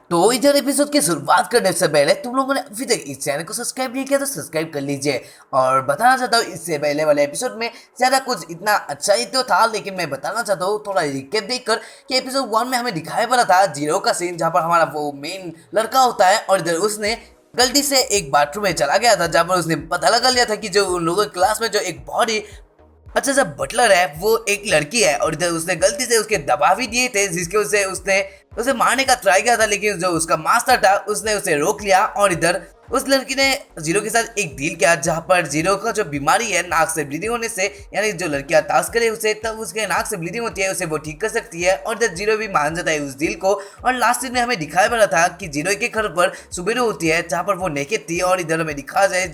तो इधर एपिसोड की शुरुआत करने से पहले तुम लोगों ने अभी तक इस चैनल को सब्सक्राइब नहीं किया तो सब्सक्राइब कर लीजिए। और बताना चाहता हूँ इससे पहले वाले एपिसोड में ज़्यादा कुछ इतना अच्छा ही तो था, लेकिन मैं बताना चाहता हूँ थोड़ा रिकैप देखकर कि एपिसोड 1 में हमें दिखाया पड़ा था जीरो का सीन, जहाँ पर हमारा वो मेन लड़का होता है और इधर उसने गलती से एक बाथरूम में चला गया था, जहाँ पर उसने पता लगा लिया था कि जो उन लोगों की क्लास में जो एक बहुत ही अच्छा सा बटलर है वो एक लड़की है। और इधर उसने गलती से उसके दबा भी दिए थे, जिसके उससे उसने उसे मारने का ट्राई किया था, लेकिन जो उसका मास्टर था उसने उसे रोक लिया। और इधर उस लड़की ने जीरो के साथ एक डील किया, जहाँ पर जीरो का जो बीमारी है नाक से ब्लीडिंग होने से, यानी जो लड़कियां टास्क करे उसे तब उसके नाक से ब्लीडिंग होती है, उसे वो ठीक कर सकती है। और इधर जीरो भी मान जाता है उस डील को। और लास्ट सीन में हमें दिखाया पड़ा था कि जीरो के घर पर सुबेरू होती है, जहाँ पर वो नेकेड थी। और इधर हमें दिखा जाए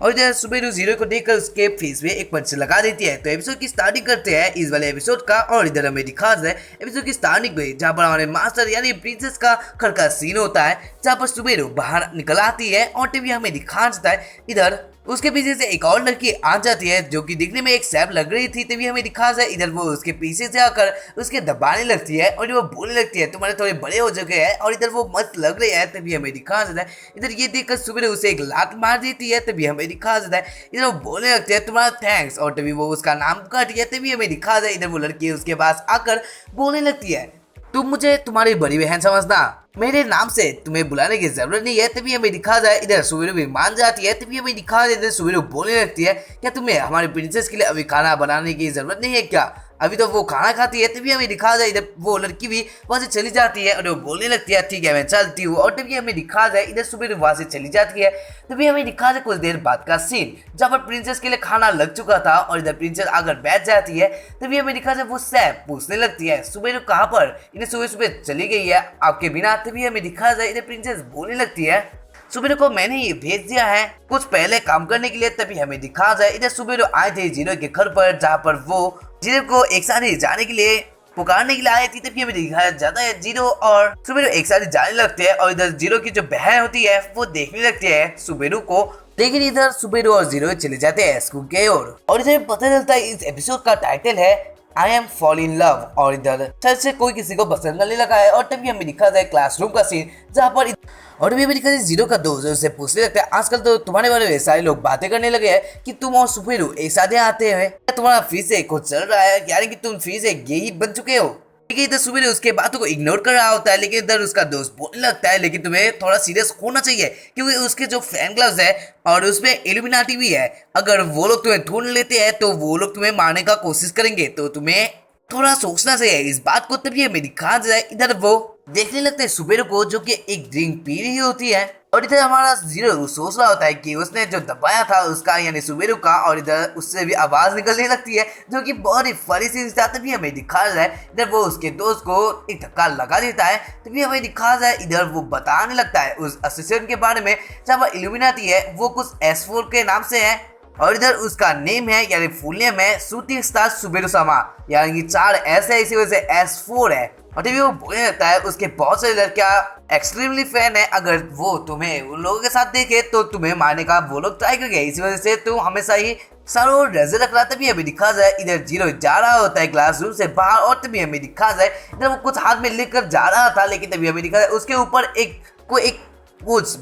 और इधर सुबेरू जीरो को देखकर उसके फेस में एक पंच लगा देती है। तो एपिसोड की स्टार्टिंग करते हैं इस वाले एपिसोड का। और इधर हमें दिखा जाए एपिसोड की स्टार्टिंग में, जहाँ पर हमारे मास्टर यानी प्रिंसेस का घर का सीन होता है, जहाँ पर सुबेरू बाहर निकल आती है और टीवी हमें दिखा जाता है इधर उसके पीछे से एक और लड़की आ जाती है, जो कि दिखने में एक सैप लग रही थी। तभी हमें दिखा जाए इधर वो उसके पीछे से आकर उसके दबाने लगती है और वो बोलने लगती है तुम्हारे थोड़े बड़े हो चुके हैं, और इधर वो मस्त लग रही है। तभी हमें दिखा जाता है इधर ये देखकर सुबह उसे एक लात मार देती है। तभी हमें दिखा जाता है इधर वो बोलने लगते हैं तुम्हारा थैंक्स, और तभी वो उसका नाम काट दिया। तभी हमें दिखा जाए इधर वो लड़की उसके पास आकर बोलने लगती है तुम मुझे तुम्हारी बड़ी बहन समझना, मेरे नाम से तुम्हें बुलाने की जरूरत नहीं है। तभी हमें दिखा जाए इधर सुबेरू भी मान जाती है। तभी हमें दिखा जाए इधर सुबेरू बोलने लगती है क्या तुम्हें हमारी प्रिंसेस के लिए अभी खाना बनाने की जरूरत नहीं है क्या, अभी तो वो खाना खाती है। तभी हमें दिखा जाए इधर वो लड़की भी वहां से चली जाती है और वो बोलने लगती है ठीक है मैं चलती हूँ। और तभी हमें दिखा जाए इधर सुबेरू वहां से चली जाती है। तभी हमें दिखा जाए कुछ देर बाद का सीन, जहाँ पर प्रिंसेस के लिए खाना लग चुका था और इधर प्रिंसेस आकर बैठ जाती है। तभी हमें दिखा जाए वो सैप पूछने लगती है सुबेरू कहाँ पर, इन्हें सुबह सुबह चली गई है आपके बिना। तभी हमें दिखा जाए इधर प्रिंसेस बोलने लगती है सुबेरू को मैंने ये भेज दिया है कुछ पहले काम करने के लिए। तभी हमें दिखा जाए इधर सुबेरू आए थे जीरो के घर पर, जहाँ पर वो जीरो को एक साथ ही जाने के लिए पुकारने के लिए आए थे। तभी हमें दिखाया जाता है जीरो और सुबेरू एक साथ ही जाने लगते हैं। और इधर जीरो की जो बहन होती है वो देखने लगती है सुबेरू को, लेकिन इधर सुबेरू और जीरो चले जाते हैं स्कूल के ओर। और इधर पता चलता है इस एपिसोड का टाइटल है I am fall in love, और इधर सच से कोई किसी को पसंद करने लगा है। और तभी हमें दिखा जाए क्लासरूम का सीन, जहाँ पर और भी दिखा जाए जीरो का दोस्त उससे पूछने लगता है आजकल तो तुम्हारे बारे में सारे लोग बातें करने लगे हैं कि तुम और सुबेरू एक साथ आते हैं, तुम्हारा फिर से कुछ चल रहा है, यानी कि तुम फिर से गे ही बन चुके हो। लेकिन इधर सुबेरू उसके बातों को इग्नोर कर रहा होता है, लेकिन इधर उसका दोस्त बोलने लगता है लेकिन तुम्हें थोड़ा सीरियस होना चाहिए, क्योंकि उसके जो फैन क्लब्स है और उसमें इल्यूमिनाटी भी है, अगर वो लोग तुम्हें ढूंढ लेते हैं तो वो लोग तुम्हें मारने का कोशिश करेंगे, तो तुम्हें थोड़ा सोचना चाहिए इस बात को। तभी हमें दिखा जाए इधर वो देखने लगते हैं सुबेरू को, जो कि एक ड्रिंक पी रही होती है। और इधर हमारा जीरो सोच रहा होता है कि उसने जो दबाया था उसका यानी सुबेरू का, और इधर उससे भी आवाज निकलने लगती है, जो कि बहुत ही फनी सीन था। तभी हमें दिखा जाए इधर वो उसके दोस्त को एक धक्का लगा देता है। तभी हमें दिखा जाए इधर वो बताने लगता है उस एसोसिएशन के बारे में, जहाँ पर इल्यूमिनाटी है वो कुछ S4 के नाम से है, और इधर उसका नेम है यानी फुल नेम है शूटिंग स्टार सुबेरू सामा, यानी कि 4 S है, इसी वजह से S4 है। और तभी वो बोलने लगता है उसके बहुत सारी लड़कियां एक्सट्रीमली फैन है, अगर वो तुम्हें उन लोगों के साथ देखे तो तुम्हें मारने का वो लोग ट्राई करेंगे, इसी वजह से तुम हमेशा ही सारों नजर रख रहा। तभी हमें दिखा जाए इधर जीरो जा रहा होता है क्लासरूम से बाहर, और तभी हमें दिखा जाए इधर वो कुछ हाथ में लेकर जा रहा था, लेकिन तभी हमें दिखा जाए उसके ऊपर कुछ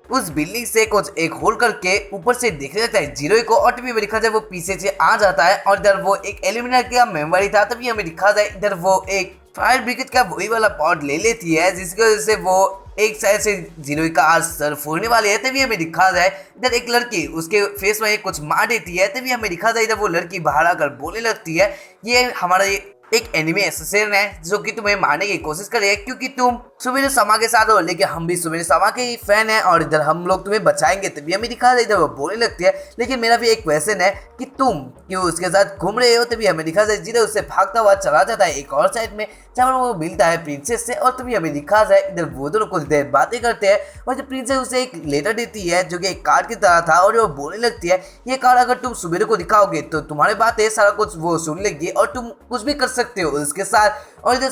उस बिल्डिंग से कुछ एक होल करके ऊपर से देखने लगता है जीरो को। और तभी हमें दिखा जाए वो पीछे से आ जाता है, और इधर वो एक इल्यूमिनाटी का मेंबर ही था। तभी हमें दिखा जाए इधर वो एक फायर ब्रिगेड का वही वाला पॉड ले लेती है, जिसकी वजह से वो एक साइड से जीरो का आज सर फोड़ने वाले है। तभी हमें दिखा जाए इधर एक लड़की उसके फेस में कुछ मार देती है। तभी हमें दिखा जाए इधर वो लड़की बाहर आकर बोलने लगती है ये हमारा एक एनिमी एसोसिएशन है जो कि तुम्हें मारने की कोशिश कर रही है, क्योंकि तुम सुबेरू सामा के साथ हो, लेकिन हम भी सुबेरू सामा के ही फैन है और इधर हम लोग तुम्हें बचाएंगे। तभी हमें दिखा जाए इधर वो बोलने लगती है लेकिन मेरा भी एक क्वेश्चन है कि तुम क्यों उसके साथ घूम रहे हो। तभी हमें दिखा जाए जीरो उससे भागता हुआ चला जाता है एक और साइड में, जहाँ पर वो मिलता है प्रिंसेस से। और तभी हमें दिखा जाए इधर वो दोनों कुछ देर बातें करते हैं, और जब प्रिंसेस उसे एक लेटर देती है जो कि एक कार्ड की तरह था, और वो बोलने लगती है ये कार्ड अगर तुम सुबेरू को दिखाओगे तो तुम्हारी बातें सारा कुछ वो सुन लेगी और तुम कुछ भी कर सकते हो उसके साथ। और इधर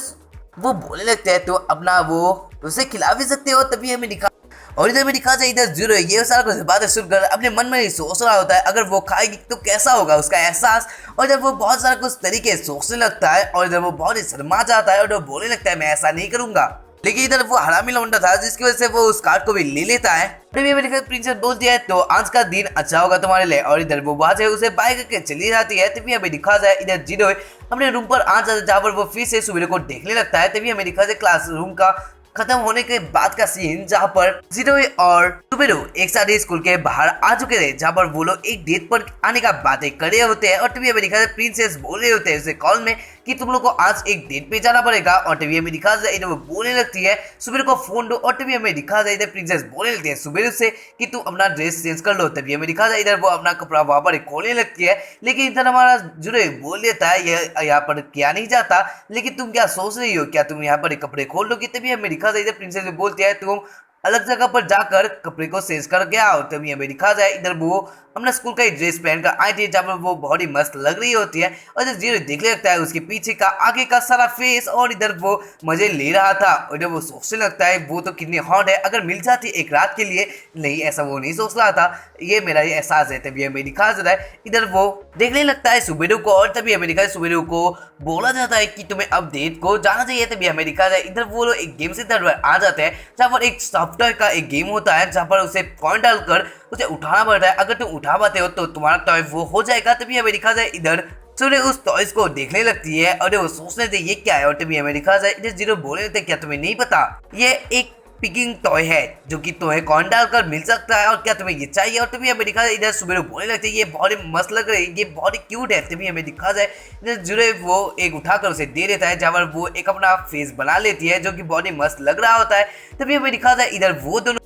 वो बोलने लगते हैं तो अपना वो उसे खिला भी सकते हो। तभी हमें दिखा और इधर में दिखा जाए इधर जीरो ये सारा कुछ बातें सुनकर अपने मन में ही सोच रहा होता है अगर वो खाएगी तो कैसा होगा उसका एहसास। और जब वो बहुत सारा कुछ तरीके सोचने लगता है और इधर वो बहुत ही शर्मा जाता है और वो बोलने लगता है मैं ऐसा नहीं करूंगा। लेकिन इधर वो हरामी लौंडा था जिसकी वजह से वो उस कार्ड को भी ले लेता है। तभी अमेरिका प्रिंसेस बोलती है तो आज का दिन अच्छा होगा तुम्हारे लिए, और इधर वो वहां से उसे बाय करके चली जाती है। तभी हमें दिखा जाए इधर जीरो अपने रूम पर आ जाता है जहाँ पर वो फिर से सुबेरो को देखने लगता है। तभी हमें दिखा जाए क्लासरूम का खत्म होने के बाद का सीन जहाँ पर जीरो और सुबेरो एक साथ स्कूल के बाहर आ चुके थे, जहाँ पर वो लोग एक डेट पर आने का बातें कर रहे होते हैं। और तभी हमें दिखा जाए प्रिंसेस बोल रहे होते हैं उसे कॉल में कि तुम लोग को आज एक डेट पे जाना पड़ेगा। और तभी हमें दिखा जाए इधर वो बोलने लगती है सुबेरो को फोन दो। और तभी हमें दिखा जाए इधर प्रिंसेस बोलने लगती है सुबेरो से कि तुम अपना ड्रेस चेंज कर लो। तभी हमें दिखा जाए इधर वो अपना कपड़ा वहां पर खोलने लगती है, लेकिन इधर हमारा जुड़े बोल देता है ये यहाँ पर किया नहीं जाता, लेकिन तुम क्या सोच रही हो, क्या तुम यहाँ पर कपड़े खोल लोगी। तभी हमें दिखा जाए इधर प्रिंसेस बोलती है तुम अलग जगह पर जाकर कपड़े को चेंज कर के आओ। तभी हमें दिखा जाए इधर वो अपना स्कूल का ड्रेस पहनकर आई थी जहाँ पर वो बहुत ही मस्त लग रही होती है। और इधर जीरो देखने लगता है उसके पीछे का आगे का सारा फेस, और इधर वो मजे ले रहा था। और इधर वो सोचने लगता है वो तो कितनी हॉट है, अगर मिल जाती एक रात के लिए। नहीं, ऐसा वो नहीं सोच रहा था, ये मेरा ये एहसास है। तभी हमें दिखा जाता है इधर वो देखने लगता है सुबेरो को, और तभी हमें दिखा सुबेरो को बोला जाता है कि तुम्हें अब डेट को जाना चाहिए। तभी हमें दिखा जाए इधर वो लोग एक गेम से इधर आ जाते हैं जहाँ पर एक सॉफ्टवेयर का एक गेम होता है जहाँ पर उसे पॉइंट डालकर उसे उठाना पड़ता है। अगर तुम उठा पाते हो तो तुम्हारा टॉय वो हो जाएगा। तभी हमें दिखा जाए इधर सूर्य उस टॉयज को देखने लगती है और वो सोचने थे ये क्या है। और तभी हमें दिखा जाए इधर जीरो बोलने थे क्या तुम्हें नहीं पता ये एक पिकिंग टॉय है जो कि तुम्हें कॉइन डालकर मिल सकता है, और क्या तुम्हें ये चाहिए। और तभी हमें दिखा जाए इधर सुबेरो बोलने लगते हैं ये बहुत ही मस्त लग रही है, ये बहुत ही क्यूट है। तभी हमें दिखा जाए इधर जुड़े वो एक उठाकर उसे दे देता है जहाँ पर वो एक अपना फेस बना लेती है जो कि बहुत ही मस्त लग रहा होता है। तभी हमें दिखा जाए इधर वो दोनों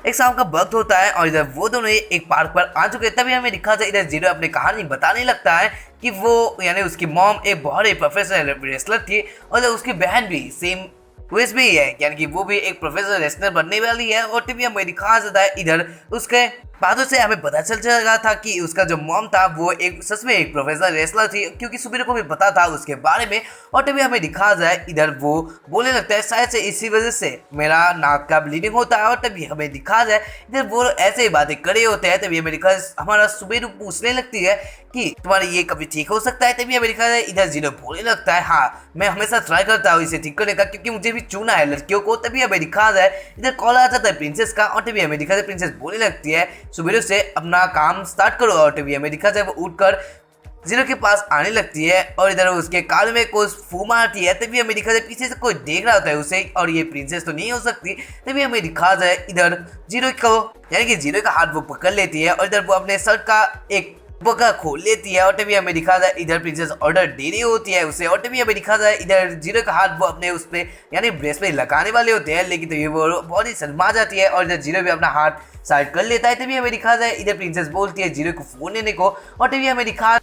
एक शाम का वक्त होता है और इधर वो दोनों एक पार्क पर आ चुके हैं। तभी हमें दिखा जाए इधर जीरो अपनी कहानी बताने लगता है कि वो यानी उसकी मॉम एक बहुत ही प्रोफेशनल रेसलर थी और उसकी बहन भी सेम वेस में ही है, यानी कि वो भी एक प्रोफेशनल रेसलर बनने वाली है। और तभी हमें दिखा जाता है इधर उसके बातों से हमें पता चल रहा था कि उसका जो मॉम था वो एक सच में एक प्रोफेशनल रेसलर थी, क्योंकि सुबीर को भी पता था उसके बारे में। और तभी हमें दिखा जाए इधर वो बोलने लगता है शायद से इसी वजह से मेरा नाक का ब्लीडिंग होता है। और तभी हमें दिखा जाए इधर वो ऐसे ही बातें करे होते हैं। तभी हमें दिखा हमारा सुबीर पूछने लगती है कि तुम्हारा ये कभी ठीक हो सकता है। तभी हमें दिखा जाए इधर जीरो बोलने लगता है हाँ मैं हमेशा ट्राई करता हूँ इसे ठीक करने का, क्योंकि मुझे भी चुना है लड़कियों को। तभी हमें दिखा जाए इधर कॉल आ जाता है प्रिंसेस का, और तभी हमें दिखा जाए प्रिंसेस बोलने लगती है सुबीर से अपना काम स्टार्ट करो। और तभी हमें दिखा जाए वो उठकर जीरो के पास आने लगती है और इधर उसके कान में कोई फू मारती है। तभी हमें दिखा जाए पीछे से कोई देख रहा होता है उसे, और ये प्रिंसेस तो नहीं हो सकती। तभी हमें दिखा जाए इधर जीरो को यानी कि जीरो का हाथ वो पकड़ लेती है और इधर वो अपने शर्ट का एक बका खोल लेती है। और तभी हमें दिखा जाए इधर प्रिंसेस ऑर्डर दे रही होती है उसे। और तभी हमें दिखा जाए इधर जीरो का हाथ वो अपने उस पे यानी ब्रेस पे लगाने वाले होते हैं, लेकिन तभी वो बहुत ही शर्मा जाती है और इधर जीरो भी अपना हाथ साइड कर लेता है। तभी हमें दिखा जाए इधर प्रिंसेस बोलती है जीरो को फोन लेने को, और तभी हमें दिखा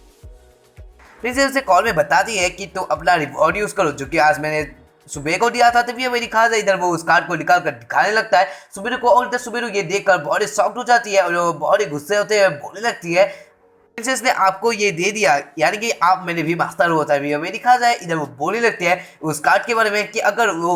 प्रिंसेस उसे कॉल में बताती है कि तुम अपना रिवॉर्ड यूज करो जो कि आज मैंने सुबह को दिया था। तभी हमें दिखा जाए इधर वो उस कार्ड को निकाल कर दिखाने लगता है सुबेरू को, और इधर सुबेरू ये देखकर बहुत ही शॉक्ड हो जाती है और वो बहुत ही गुस्से होते हैं बोलने लगती है प्रिंसेस ने आपको ये दे दिया यानी कि आप मेरे भी मास्टर होता है। हमें दिखा जाए इधर वो बोलने लगते हैं उस कार्ड के बारे में कि अगर वो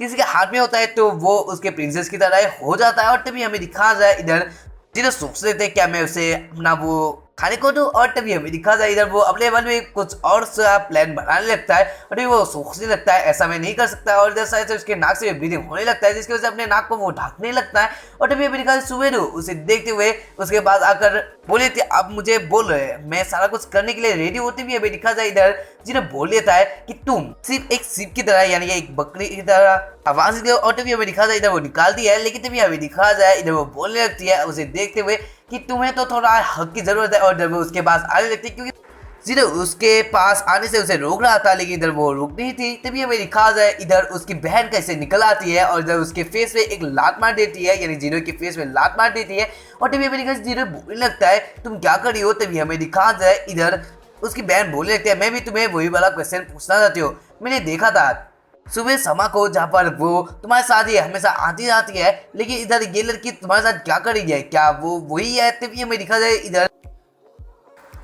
किसी के हाथ में होता है तो वो उसके प्रिंसेस की तरह हो जाता है। और तभी हमें दिखा जाए इधर जिन्हें सोच लेते हैं क्या मैं उसे अपना वो खाने को दूं। और तभी हमें दिखा जाए इधर वो अपने मन में कुछ और सा प्लान बनाने लगता है और तभी वो सोचने लगता है ऐसा मैं नहीं कर सकता। और इधर शायद से उसके नाक से ब्रीदिंग होने लगता है जिसकी वजह से अपने नाक को वो ढकने लगता है। और तभी हमें दिखा जाए सुबेरू उसे देखते हुए उसके बाद आकर बोले थे आप मुझे बोल रहे हैं मैं सारा कुछ करने के लिए रेडी होते भी हमें दिखा जाए इधर जिन्हें बोल देता है कि तुम सिर्फ एक सिप की तरह यानी कि एक बकरी की तरह आवाज दो। और तभी हमें दिखा जाए इधर वो निकाल दिया है, लेकिन तभी हमें दिखा जाए इधर वो बोलने लगती है उसे देखते हुए कि तुम्हें तो थोड़ा हक की जरूरत है। और इधर वो उसके पास आने लगती है क्योंकि जीरो उसके पास आने से उसे रोक रहा था, लेकिन इधर वो रुक नहीं थी। तभी हमें दिखा जाए इधर उसकी बहन कैसे निकल आती है और इधर उसके फेस पे एक लात मार देती है यानी जीरो के फेस में लात मार देती है। और तभी हमें दिखा जीरो बोलने लगता है तुम क्या कर रही हो। तभी हमें दिखा जाए इधर उसकी बहन बोलने लगती है मैं भी तुम्हें वही वाला क्वेश्चन पूछना चाहती हूँ। मैंने देखा था सुबह समा को जहाँ पर वो तुम्हारे साथ ही हमेशा आती जाती है, लेकिन इधर ये लड़की तुम्हारे साथ क्या कर रही है, क्या वो वही है। तभी हमें दिखा जाए इधर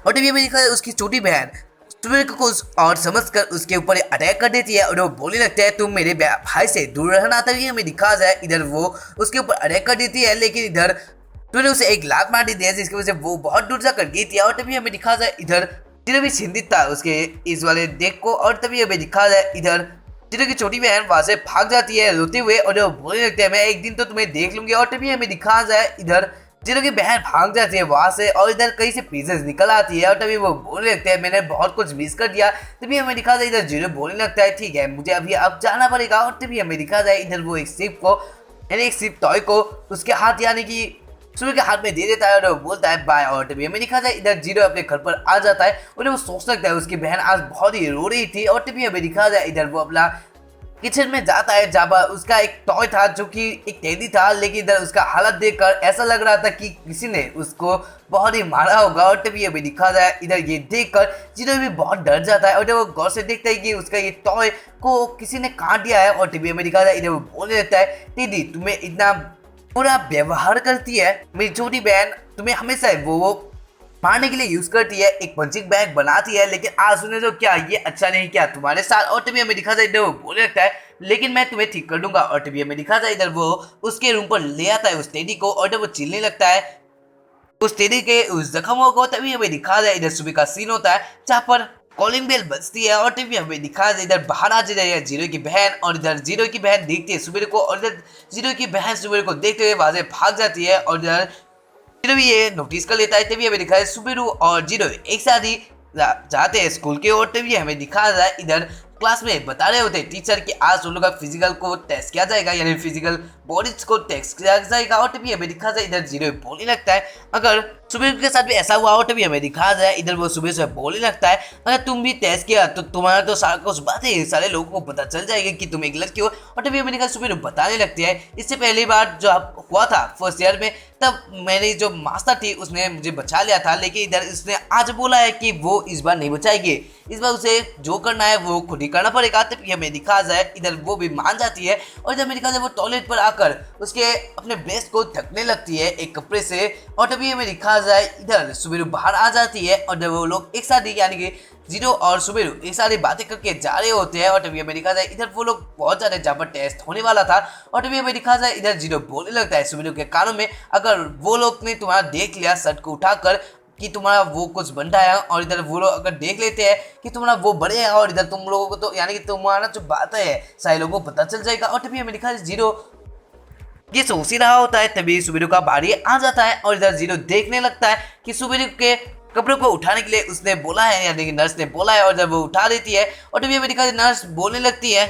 और तभी हमें दिखा जाए उसकी छोटी बहन सुबह को कुछ और समझकर उसके ऊपर अटैक कर देती है और वो बोलने लगता है तुम मेरे भाई से दूर रहना। तभी हमें दिखा जाए इधर वो उसके ऊपर अटैक कर देती है, लेकिन इधर तूने उसे एक लात मार दी है जिसकी वजह से वो बहुत दूर जाकर गई थी। और तभी हमें दिखा जाए इधर जीरो भी चिंतित था उसके इस वाले देख को। और तभी हमें दिखा जाए इधर जीरो की छोटी बहन वहां से भाग जाती है रोते हुए और वो बोलने लगते हैं मैं एक दिन तो तुम्हें देख लूंगी। और तभी हमें दिखा जाए इधर जीरो की बहन भाग जाती है वहां से और इधर कहीं से पीसेस निकल आती है और तभी वो बोलने लगते हैं मैंने बहुत कुछ मिस कर दिया। तभी हमें दिखा जाए इधर जीरो बोलने लगता है ठीक है मुझे अभी अब जाना पड़ेगा। और तभी हमें दिखा जाए इधर वो एक शिप को यानी एक शिप टॉय को उसके हाथ यानी कि सूर्य के हाथ में दे देता है और वो बोलता है बाय। और तभी हमें दिखा जाए इधर जीरो अपने घर पर आ जाता है और वो सोच लगता है उसकी बहन आज बहुत ही रो रही थी। और तभी हमें दिखा जाए इधर वो अपना किचन में जाता है जहाँ पर उसका एक टॉय था जो कि एक टेडी था, लेकिन इधर उसका हालत देखकर ऐसा लग रहा था कि किसी ने उसको बहुत ही मारा होगा। और तभी अभी दिखा जाए इधर ये देखकर जीरो भी बहुत डर जाता है और जब वो गौर से देखता है कि उसका ये टॉय को किसी ने काट दिया है। और तभी हमें दिखा जाए इधर वो बोलने लगता है दीदी तुम्हें इतना बुरा व्यवहार करती है, मेरी छोटी बहन तुम्हें हमेशा वो मारने के लिए यूज करती है, एक पंचिंग बैग बनाती है, लेकिन आज सुने तो क्या ये अच्छा नहीं किया तुम्हारे साथ। और तभी हमें दिखा जाए इधर वो बोलने लगता है लेकिन मैं तुम्हें ठीक कर दूंगा। और तभी हमें दिखा जाए इधर वो उसके रूम पर ले आता है उस टेडी को और जब वो चिल्लने लगता है उस टेडी के उस जख्मों को। तभी हमें दिखा जाए इधर सुबह का सीन होता है जहाँ पर कॉलिंग बेल बजती है और तभी हमें दिखा जाए इधर बाहर आ जाए है जीरो की बहन। और इधर जीरो की बहन देखती है सुबह को और इधर जीरो की बहन सुबह को देखते हुए वहां से भाग जाती है और इधर जीरो भी ये नोटिस कर लेता है। तभी हमें दिखा है सुबेरू और जीरो एक साथ ही जाते हैं स्कूल के और तभी हमें दिखा रहा है इधर क्लास में बता रहे होते हैं टीचर कि आज उन लोग का फिजिकल को टेस्ट किया जाएगा यानी फिजिकल बॉडीज को टेस्ट किया जाएगा। और तभी हमें दिखा जाए इधर जीरो बोलने लगता है अगर सुबह के साथ भी ऐसा हुआ हो तभी हमें दिखा जाए इधर वो सुबह से बोलने लगता है अगर तुम भी टेस्ट किया तो तुम्हारा तो सारा कुछ बात है सारे लोगों को पता चल जाएगा कि तुम एक लड़की हो। और तभी हमें दिखा सुबह बताने लगती है इससे पहली बार जो हुआ था फर्स्ट ईयर में तब मेरी जो मास्टर थी उसने मुझे बचा लिया था, लेकिन इधर इसने आज बोला है कि वो इस बार नहीं बचाएगी, इस बार उसे जो करना है वो खुद ही करना पड़ेगा। तभी हमें दिखा जाए इधर वो भी मान जाती है और इधर हमें दिखा जाए वो टॉयलेट पर आकर उसके अपने ब्रेस्ट को ढकने लगती है एक कपड़े से। और तभी हमें दिखा जाए इधर सुबेरू बाहर आ जाती है और जब वो लोग एक साथ यानी कि जीरो और सुबेरू एक सारी बातें करके जा रहे होते हैं और तभी हमें दिखा जाए इधर वो लोग पहुंच जाते हैं जहाँ पर टेस्ट होने वाला था। और तभी हमें दिखा जाए इधर जीरो बोलने लगता है सुबेरू के कानों में अगर वो लोग ने तुम्हारा देख लिया शर्ट को उठाकर कि तुम्हारा वो कुछ बनता है और इधर वो लोग अगर देख लेते हैं कि तुम्हारा वो बड़े है और इधर तुम लोगों को तो यानी कि तुम्हारा जो बात है सारे लोगों को पता चल जाएगा। और तभी हमें दिखा जाए जीरो ये सोच ही रहा होता है तभी सुबेरू का भारी आ जाता है और इधर जीरो देखने लगता है कि सुबेरू के कपड़ों को उठाने के लिए उसने बोला है यानी कि नर्स ने बोला है और जब वो उठा देती है और तभी हमें दिखा नर्स बोलने लगती है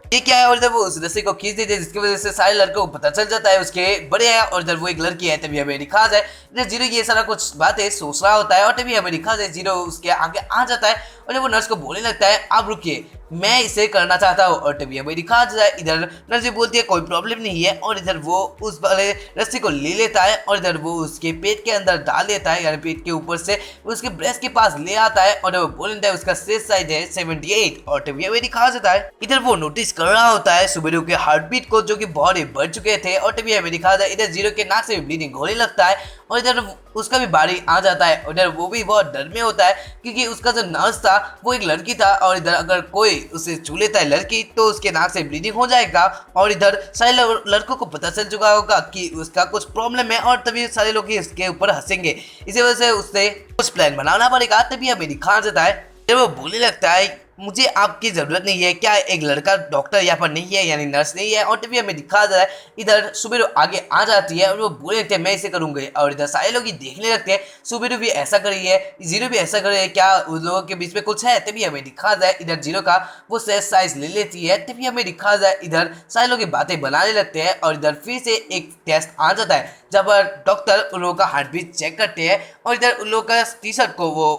ये क्या है और जब वो उस रस्सी को खींच देती है जिसकी वजह से सारे लड़कों को पता चल जाता है उसके बड़े हैं और जब वो एक लड़की है तभी हमें दिखा जाए इधर जीरो ये सारा कुछ बातें सोच रहा होता है और तभी हमें दिखा जाए जीरो उसके आगे आ जाता है और जब वो नर्स को बोलने लगता है आप रुकिए मैं इसे करना चाहता हूँ। और तभी हमें दिखा जाए इधर नर्स बोलती है कोई प्रॉब्लम नहीं है और इधर वो उस वाले रस्सी को ले लेता है और इधर वो उसके पेट के अंदर डाल देता है यानी पेट के ऊपर से उसके ब्रेस्ट के पास ले आता है और वो बोलता है उसका सेक्स साइज है 78। और तभी हमें दिखा जाता है इधर वो नोटिस कर रहा होता है सुबेरू के हार्ट बीट को जो कि बहुत ही बढ़ चुके थे। और तभी हमें दिखा जाए इधर जीरो के नाक से भी ब्लीडिंग होने लगता है और इधर उसका भी बारी आ जाता है और इधर वो भी बहुत डर में होता है क्योंकि उसका जो नर्स था वो एक लड़की था और इधर अगर कोई उसे छू लेता है लड़की तो उसके नाक से ब्लीडिंग हो जाएगा और इधर सारे लड़कों को पता चल चुका होगा कि उसका कुछ प्रॉब्लम है और तभी सारे लोग इसके ऊपर हंसेंगे। इसी वजह से उससे कुछ प्लान बनाना पड़ेगा। तभी हमें दिखा जाता है जब वो बोलने लगता है मुझे आपकी ज़रूरत नहीं है, क्या एक लड़का डॉक्टर यहाँ पर नहीं है यानी नर्स नहीं है। और तभी हमें दिखा जा रहा है इधर सुबेरू आगे आ जाती है और वो बोले लगते हैं मैं इसे करूँगी और इधर सारे लोग ही देखने लगते हैं सुबेरू भी ऐसा कर रही है जीरो भी ऐसा कर रही है क्या उन लोगों के बीच में कुछ है। तभी हमें दिखा जाए इधर जीरो का वो साइज ले लेती है। तभी हमें दिखा जाए इधर सारे लोग बातें बनाने लगते हैं और इधर फिर से एक टेस्ट आ जाता है जब डॉक्टर उन लोगों का हार्ट बीट चेक करते हैं और इधर उन लोगों का टी शर्ट को वो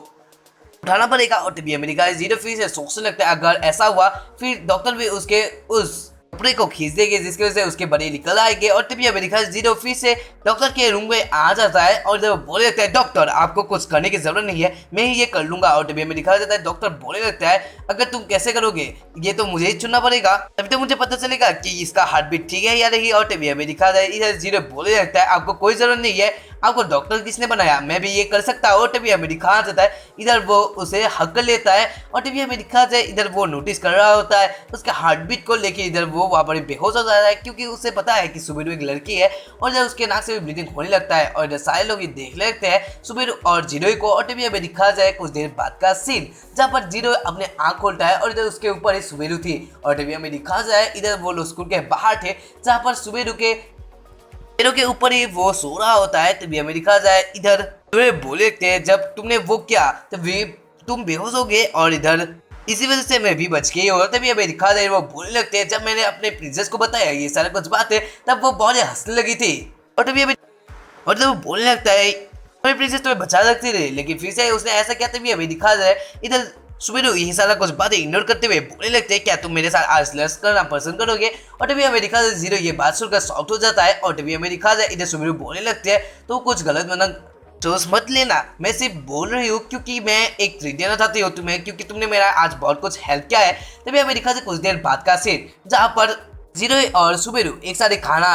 उठाना पड़ेगा। और तभी अमेरिका जीरो फिर से सोचने लगता है अगर ऐसा हुआ फिर डॉक्टर भी उसके उस कपड़े को खींच देंगे जिसकी वजह से उसके बड़े निकल आएंगे। और तभी अमेरिका जीरो फिर से डॉक्टर के रूम में आ जाता है और जब बोले लगता है डॉक्टर आपको कुछ करने की जरूरत नहीं है मैं ही ये कर लूंगा। और तभी अमेरिका जाता है डॉक्टर बोले लगता है अगर तुम कैसे करोगे ये तो मुझे ही चुनना पड़ेगा तभी तो मुझे पता चलेगा कि इसका हार्ट बीट ठीक है या नहीं। और तभी अमेरिका इधर जीरो बोले लगता है आपको कोई जरूरत नहीं है, आपको डॉक्टर किसने बनाया मैं भी ये कर सकता हूँ। तभी हमें दिखा जाता है इधर वो उसे हक लेता है और तभी हमें दिखा जाए इधर वो नोटिस कर रहा होता है उसके हार्ट बीट को लेके इधर वो वो वहाँ पर बेहोश हो जाता है क्योंकि उसे पता है कि सुबेरू एक लड़की है और इधर उसके नाक से भी ब्लीडिंग होने लगता है और इधर सारे लोग ये देखने लगते हैं सुबेरू और जीरो को। और टीवी में दिखा जाए कुछ देर बाद का सीन जहाँ पर जीरो अपने आँख खोलता है और इधर उसके ऊपर ही सुबेरू थी। और टीवी में दिखा जाए इधर वो लोग स्कूल के बाहर थे जहाँ पर सुबेरू के ऊपर ही वो सो रहा होता है। तभी हमें दिखा जाए इधर बोले थे जब तुमने वो किया तभी तुम बेहोश हो गए और इधर इसी वजह से मैं भी बच गई। और तभी हमें दिखा जाए वो बोलने लगते हैं जब मैंने अपने प्रिंसेस को बताया ये सारा कुछ बातें तब वो बहुत हंसने लगी थी। और तभी हमें और तब वो बोलने लगता है मेरी प्रिंसेस तुम्हें बचा सकती थी लेकिन फिर से उसने ऐसा किया। तभी हमें दिखा जाए इधर सुबेरू ये सारा कुछ बातें इग्नोर करते हुए बोलने लगते हैं क्या तुम मेरे साथ आज लर्स करना पसंद करोगे। और तभी हमें दिखा जाए जीरो ये बात सुनकर सॉफ्ट हो जाता है। और तभी हमें दिखा जाए इधर सुबेरू बोलने लगते हैं तो कुछ गलत सोच मत लेना, मैं सिर्फ बोल रही हूँ क्योंकि मैं एक ट्रीट देना चाहती हूँ तुम्हें क्योंकि तुमने मेरा आज बहुत कुछ हेल्प किया है। तभी हमें दिखा जाए कुछ देर बाद का सीन जहाँ पर जीरो और सुबेरू एक साथ खाना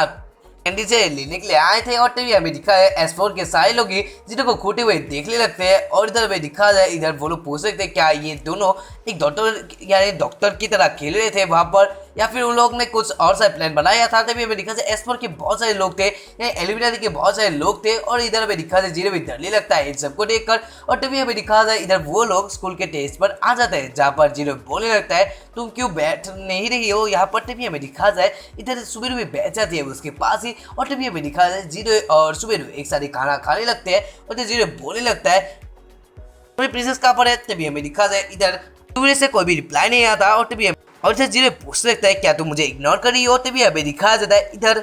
कैंडी से लेने के लिए आए थे। और तभी हमें दिखा है S4 के सारे लोग ही जीरो को खोटे हुए देखने लगते हैं। और इधर हमें दिखा जाए इधर वो लोग पूछ सकते हैं क्या ये दोनों एक डॉक्टर की तरह खेल रहे थे वहाँ पर या फिर उन लोग ने कुछ और सा प्लान बनाया था। तभी हमें दिखा जाए S4 के बहुत सारे लोग थे, एलिमिनेटी के बहुत सारे लोग थे। और इधर हमें दिखा जाए जीरो भी डरने लगता है इन सबको देखकर। और तभी हमें दिखा जाए इधर वो लोग स्कूल के टेस्ट पर आ जाते हैं जहाँ पर जीरो बोलने लगता है तुम क्यों बैठ नहीं रही हो यहाँ पर। तभी हमें दिखा जाए इधर सुबेरू भी बैठ जाती है उसके पास ही। और तभी हमें दिखा जाए जीरो और सुबेरू एक साथ खाना खाने लगते हैं और जीरो बोलने लगता है तुम्हारी प्रिंसेस कहाँ पर है। तभी हमें दिखा जाए इधर सुबेरू से कोई भी रिप्लाई नहीं आता। और इधर जीरो पूछने लगता है क्या तुम मुझे इग्नोर कर रही हो। तभी हमें दिखाया जाता है इधर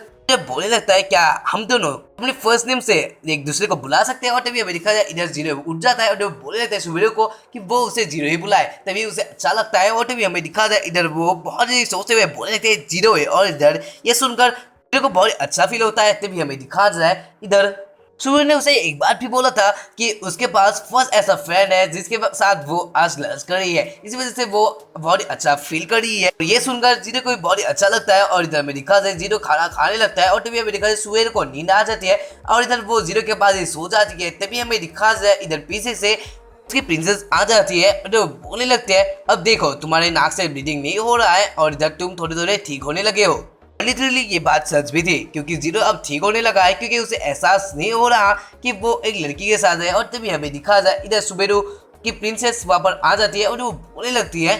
बोलने लगता है क्या हम दोनों अपने फर्स्ट नेम से एक दूसरे को बुला सकते हैं। और तभी हमें दिखा जाए इधर जीरो उठ जाता है और बोलने लगता है सुबेरू को कि वो उसे जीरो ही बुलाए तभी उसे अच्छा लगता है। और तभी हमें दिखा जाए इधर वो बहुत ही सोचते हुए बोलने लगते हैं जीरो है। और इधर ये सुनकर जीरो को बहुत अच्छा फील होता है। तभी हमें दिखा जाए इधर सुबेरू ने उसे एक बार भी बोला था कि उसके पास फर्स्ट ऐसा फ्रेंड है जिसके साथ वो आज लर्स कर रही है, इसी वजह से वो बहुत ही अच्छा फील कर रही है। ये सुनकर जीरो को बहुत ही अच्छा लगता है। और इधर में दिखा जाए जीरो खाना खाने लगता है और तभी हमें दिखा जाए सुबेरू को नींद आ जाती है और इधर वो जीरो के पास ही सो जाती है। तभी हमें दिखा जाए इधर पीछे से उसकी प्रिंसेस आ जाती है और बोलने लगते हैं अब देखो तुम्हारे नाक से ब्लीडिंग नहीं हो रहा है और इधर तुम थोड़े थोड़े ठीक होने लगे हो। लिटरली ये बात सच भी थी क्योंकि जीरो अब ठीक होने लगा है क्योंकि उसे एहसास नहीं हो रहा कि वो एक लड़की के साथ है। और तभी हमें दिखा जाए इधर सुबेरू की प्रिंसेस वहाँ पर आ जाती है और वो बोलने लगती है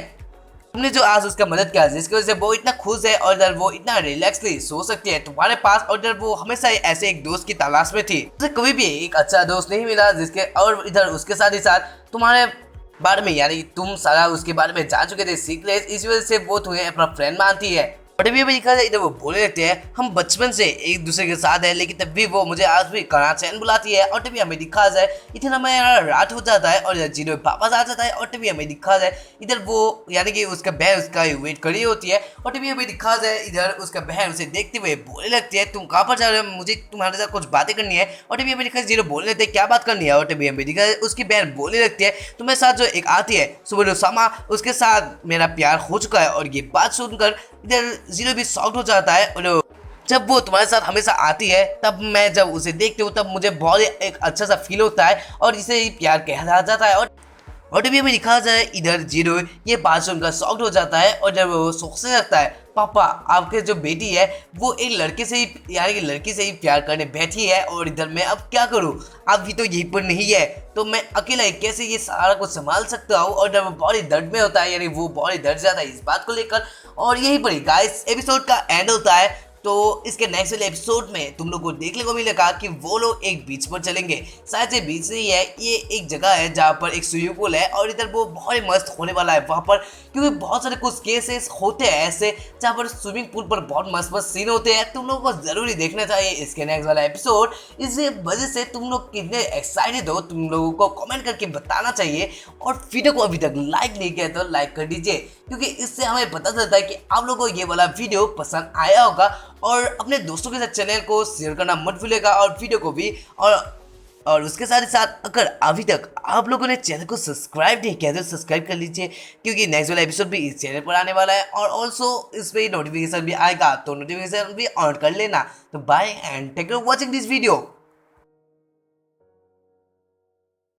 तुमने जो आज उसका मदद किया जिसकी वजह से वो इतना खुश है और इधर वो इतना रिलैक्सली सो सकती है तुम्हारे पास। और इधर वो हमेशा ऐसे एक दोस्त की तलाश में थी, उसे कभी भी एक अच्छा दोस्त नहीं मिला जिसके और इधर उसके साथ ही साथ तुम्हारे बारे में यानी तुम सारा उसके बारे में जान चुके थे सीक्रेट, इस वजह से वो तुम्हें अपना फ्रेंड मानती है। और तभी हमें दिखा जाए इधर वो बोलने लगते हैं हम बचपन से एक दूसरे के साथ है लेकिन तब भी वो मुझे आज भी कड़ा चैन बुलाती है। और तभी हमें दिखा जाए इधर हमें रात हो जाता है और जीरो वापस आ जाता है। और तभी हमें दिखा जाए इधर वो यानी कि उसका बहन उसका वेट कर रही होती है। और तभी हमें दिखा जाए इधर उसका बहन उसे देखते हुए बोलने लगती है तुम कहाँ पर जा रहे हो, मुझे तुम्हारे साथ कुछ बातें करनी है। और तभी हमें दिखा जीरो बोलने लगते हैं क्या बात करनी है। और तभी हमें दिखा जाए उसकी बहन बोलने लगती है तुम्हारे साथ जो एक आती है सुबेरू सामा उसके साथ मेरा प्यार हो चुका है। और ये बात सुनकर इधर जीरो भी शॉक्ड हो जाता है और जब वो तुम्हारे साथ हमेशा आती है तब मैं जब उसे देखती हूँ तब मुझे बहुत एक अच्छा सा फील होता है और इसे ही प्यार कहा जाता है। और तभी हमें दिखा जाए इधर जीरो ये बात सुनकर शॉक्ड हो जाता है और जब वो सोचने लगता है पापा आपके जो बेटी है वो एक लड़के से ही यानी कि लड़की से ही प्यार करने बैठी है और इधर मैं अब क्या करूँ, आप भी तो यहीं पर नहीं है तो मैं अकेला कैसे ये सारा कुछ संभाल सकता हूँ। और जब वो बहुत ही दर्द में होता है यानी वो बहुत ही डर जाता है इस बात को लेकर। और यहीं पर ही गाइस एपिसोड का एंड होता है। तो इसके नेक्स्ट वाले एपिसोड में तुम लोग को देखने को मिलेगा कि वो लोग एक बीच पर चलेंगे, शायद ये बीच नहीं है ये एक जगह है जहाँ पर एक स्विमिंग पूल है और इधर वो बहुत ही मस्त होने वाला है वहाँ पर क्योंकि बहुत सारे कुछ केसेस होते हैं ऐसे जहाँ पर स्विमिंग पूल पर बहुत मस्त मस्त सीन होते हैं। तुम लोगों को जरूरी देखना चाहिए इसके नेक्स्ट वाला एपिसोड। इस वजह से तुम लोग कितने एक्साइटेड हो तुम लोगों को कमेंट करके बताना चाहिए। और वीडियो को अभी तक लाइक नहीं किया तो लाइक कर दीजिए क्योंकि इससे हमें पता चलता है कि आप लोगों को ये वाला वीडियो पसंद आया होगा। और अपने दोस्तों के साथ चैनल को शेयर करना मत भूलिएगा और वीडियो को भी। और उसके साथ ही साथ अगर अभी तक आप लोगों ने चैनल को सब्सक्राइब नहीं किया तो सब्सक्राइब कर लीजिए क्योंकि नेक्स्ट वाला एपिसोड भी इस चैनल पर आने वाला है। और ऑल्सो इस पर नोटिफिकेशन भी आएगा तो नोटिफिकेशन भी ऑन कर लेना। तो bye and thank you for watching this video.